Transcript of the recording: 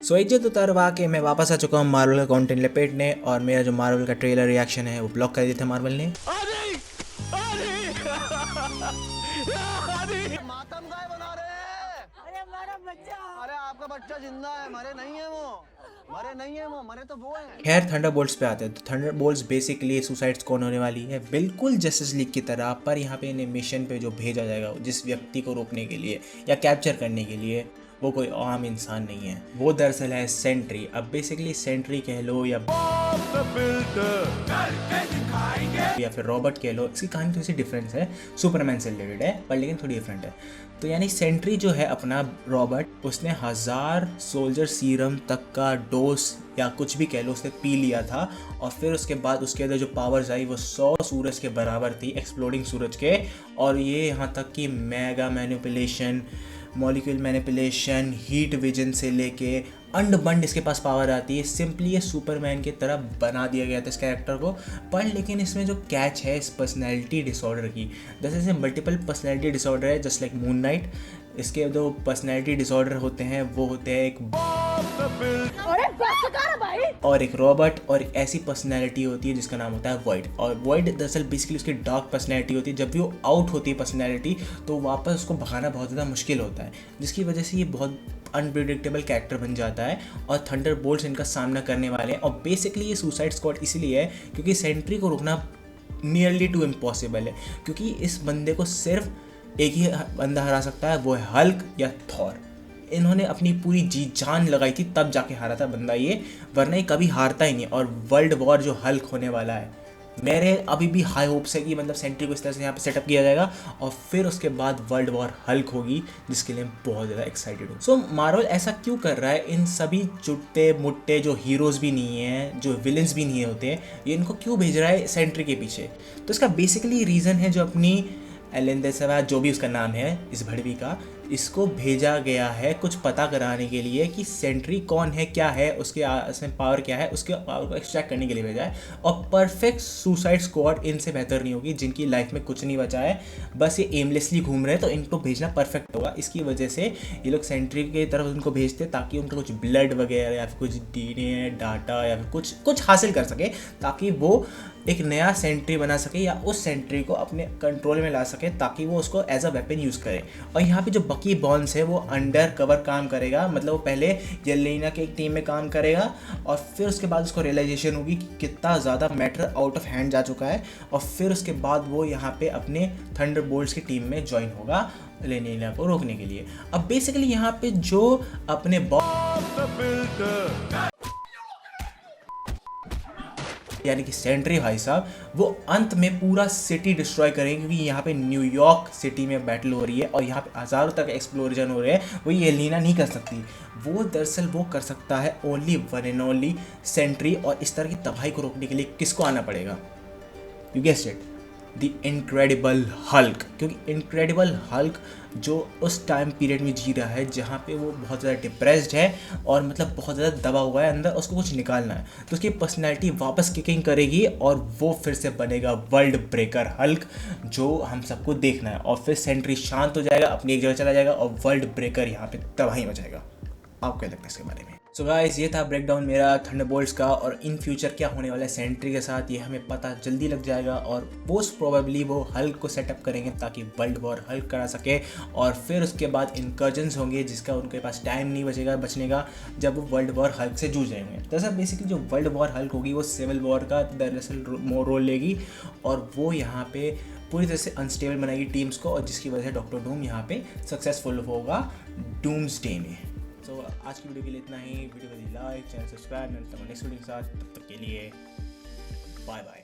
सो इज्जत उतारवा के मैं वापस आ चुका हूँ मार्वल का कंटेंट लपेटने, और मेरा जो मार्वल का ट्रेलर रिएक्शन है वो ब्लॉक कर दिया था मार्वल ने। मातम गाय बना रहे हैं। अरे हमारा बच्चा, अरे आपका बच्चा जिंदा है, मरे नहीं है वो, मरे तो वो है। खैर थंडरबोल्ट्स पे आते हैं तो थंडरबोल्ट्स बेसिकली सुसाइड स्क्वाड होने वाली है, बिल्कुल जस्टिस लीग की तरह। पर यहाँ पे इन्हें मिशन पे जो भेजा जाएगा जिस व्यक्ति को रोकने के लिए या कैप्चर करने के लिए, वो कोई आम इंसान नहीं है, वो दरअसल है सेंट्री। अब बेसिकली सेंट्री कह लो या फिर रॉबर्ट कह लो, इसकी कहानी थोड़ी सी डिफरेंस है, सुपरमैन से रिलेटेड है पर लेकिन थोड़ी डिफरेंट है। तो यानी सेंट्री जो है अपना रॉबर्ट, उसने 1000 सोल्जर सीरम तक का डोज या कुछ भी कह लो उसने पी लिया था, और फिर उसके बाद उसके अंदर जो पावर्स आई वो 100 सूरज के बराबर थी, एक्सप्लोडिंग सूरज के। और ये यहाँ तक कि mega manipulation, molecule manipulation, heat vision से लेके अंड बंड इसके पास पावर आती है। सिंपली ये सुपरमैन की तरह बना दिया गया था इस कैरेक्टर को। पर लेकिन इसमें जो कैच है इस पर्सनैलिटी डिसऑर्डर की, जैसे मल्टीपल पर्सनैलिटी डिसऑर्डर है जस्ट लाइक मून नाइट, इसके जो पर्सनैलिटी डिसऑर्डर होते हैं वो होते हैं एक और एक रॉबर्ट, और एक ऐसी पर्सनैलिटी होती है जिसका नाम होता है वॉइड। और वॉइड दरअसल बेसिकली उसकी डार्क पर्सनैलिटी होती है। जब भी वो आउट होती है पर्सनैलिटी तो वापस उसको भगाना बहुत ज़्यादा मुश्किल होता है, जिसकी वजह से ये बहुत अनप्रिडिक्टेबल कैरेक्टर बन जाता है। और थंडरबोल्ट्स इनका सामना करने वाले हैं। और बेसिकली ये सुसाइड स्क्वाड इसलिए है क्योंकि सेंट्री को रोकना नियरली टू इम्पॉसिबल है, क्योंकि इस बंदे को सिर्फ एक ही बंदा हरा सकता है, वो है हल्क या थॉर। इन्होंने अपनी पूरी जी जान लगाई थी तब जाके हारा था बंदा ये, वरना ये कभी हारता ही नहीं। और वर्ल्ड वॉर जो हल्क होने वाला है, मेरे अभी भी हाई होप्स है कि मतलब सेंट्री को इस तरह से यहाँ पे सेटअप किया जाएगा और फिर उसके बाद वर्ल्ड वॉर हल्क होगी, जिसके लिए बहुत ज़्यादा एक्साइटेड हूँ। सो मार्वल ऐसा क्यों कर रहा है? इन सभी चुट्टे मुट्टे जो हीरोज़ भी नहीं हैं, जो विलन्स भी नहीं होते, ये इनको क्यों भेज रहा है सेंट्री के पीछे? तो इसका बेसिकली रीज़न है जो अपनी एलेंदेसवा, जो भी उसका नाम है इस भड़वी का, इसको भेजा गया है कुछ पता कराने के लिए कि सेंट्री कौन है, क्या है, उसके पावर क्या है, उसके पावर को एक्सट्रैक्ट करने के लिए भेजा है। और परफेक्ट सुसाइड स्क्वाड इनसे बेहतर नहीं होगी, जिनकी लाइफ में कुछ नहीं बचा है, बस ये एमलेसली घूम रहे हैं, तो इनको भेजना परफेक्ट होगा। इसकी वजह से ये लोग सेंट्री की तरफ उनको भेजते ताकि उनका कुछ ब्लड वगैरह या फिर कुछ डीएनए डाटा या फिर कुछ हासिल कर सके, ताकि वो एक नया सेंट्री बना सके या उस सेंट्री को अपने कंट्रोल में ला सके, ताकि वो उसको एज अ वेपन यूज़ करे। और यहाँ पे जो बकी बॉर्न्स है वो अंडर कवर काम करेगा, मतलब वो पहले येलेना के एक टीम में काम करेगा और फिर उसके बाद उसको रियलाइजेशन होगी कि कितना ज़्यादा मैटर आउट ऑफ हैंड जा चुका है, और फिर उसके बाद वो यहाँ पे अपने थंडरबोल्ट्स की टीम में ज्वाइन होगा येलेना को रोकने के लिए। अब बेसिकली यहाँ पे जो अपने यानी कि सेंट्री भाई साहब, वो अंत में पूरा सिटी डिस्ट्रॉय करेंगे, क्योंकि यहाँ पे न्यूयॉर्क सिटी में बैटल हो रही है और यहाँ पे हज़ारों तक एक्सप्लोजन हो रहे हैं। वो येलेना नहीं कर सकती, वो दरअसल वो कर सकता है only one and only sentry. और इस तरह की तबाही को रोकने के लिए किसको आना पड़ेगा? You guessed it, the incredible Hulk. क्योंकि इनक्रेडिबल हल्क जो उस टाइम पीरियड में जी रहा है जहाँ पे वो बहुत ज़्यादा डिप्रेस्ड है और मतलब बहुत ज़्यादा दबा हुआ है अंदर, उसको कुछ निकालना है, तो उसकी पर्सनैलिटी वापस किकिंग करेगी और वो फिर से बनेगा वर्ल्ड ब्रेकर हल्क, जो हम सबको देखना है। और फिर सेंट्री शांत हो जाएगा, अपनी एक जगह चला जाएगा और वर्ल्ड ब्रेकर यहाँ पे तबाही मचाएगा। आपको क्या लगता है इसके बारे में? सो गाइस, ये था ब्रेकडाउन मेरा थंडरबोल्ट्स का, और इन फ्यूचर क्या होने वाला है सेंट्री के साथ ये हमें पता जल्दी लग जाएगा। और मोस्ट प्रोबेबली वो हल्क को सेटअप करेंगे ताकि वर्ल्ड वॉर हल्क करा सके, और फिर उसके बाद इनकर्जन्स होंगे जिसका उनके पास टाइम नहीं बचेगा बचने का, जब वो वर्ल्ड वॉर हल्क से जूझ जाएंगे। दरअसल बेसिकली जो वर्ल्ड वॉर हल्क होगी वो सिविल वॉर का दरअसल रोल लेगी, और वो यहाँ पे पूरी तरह से अनस्टेबल बनाएगी टीम्स को, और जिसकी वजह से डॉक्टर डूम यहाँ पे सक्सेसफुल होगा डूम्सडे में। तो आज की वीडियो के लिए इतना ही। वीडियो को लाइक, चैनल सब्सक्राइब, मिलता हूँ नेक्स्ट वीडियो के साथ। तब तक के लिए बाय बाय।